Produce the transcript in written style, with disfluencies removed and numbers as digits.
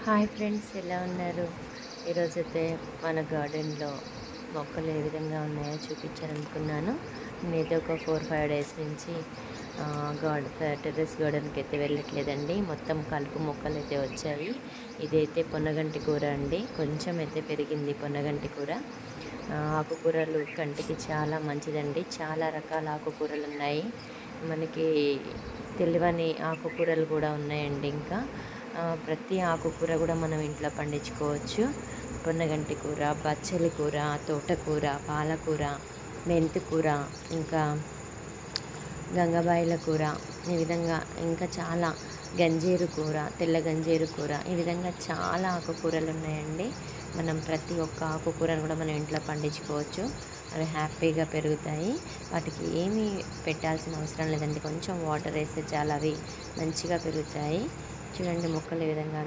Hi friends, ఎలా ఉన్నారు? ఈరోజైతే మన గార్డెన్లో మొక్కలు ఏ విధంగా ఉన్నాయో చూపించాలనుకున్నాను. నేనైతే ఒక 4-5 డేస్ నుంచి టెర్రస్ గార్డెన్కి అయితే వెళ్ళట్లేదండి. మొత్తం కలుపు మొక్కలు అయితే వచ్చాయి. ఇదైతే పొన్నగంటి కూర అండి. కొంచెం అయితే పెరిగింది పొన్నగంటి కూర. ఆకుకూరలు కంటికి చాలా మంచిదండి. చాలా రకాల ఆకుకూరలు ఉన్నాయి. మనకి తెలియని ఆకుకూరలు కూడా ఉన్నాయండి. ఇంకా ప్రతి ఆకుకూర కూడా మనం ఇంట్లో పండించుకోవచ్చు. పొన్నగంటి కూర, బచ్చలి కూర, తోటకూర, పాలకూర, మెంతికూర, ఇంకా గంగబాయిల కూర, ఈ విధంగా ఇంకా చాలా గంజేరు కూర, తెల్ల గంజేరు కూర, ఈ విధంగా చాలా ఆకుకూరలు ఉన్నాయండి. మనం ప్రతి ఒక్క ఆకుకూరను కూడా మనం ఇంట్లో పండించుకోవచ్చు. అవి హ్యాపీగా పెరుగుతాయి. వాటికి ఏమీ పెట్టాల్సిన అవసరం లేదండి. కొంచెం వాటర్ వేస్తే చాలా అవి మంచిగా పెరుగుతాయి. చూడండి మొక్కలు ఏ విధంగా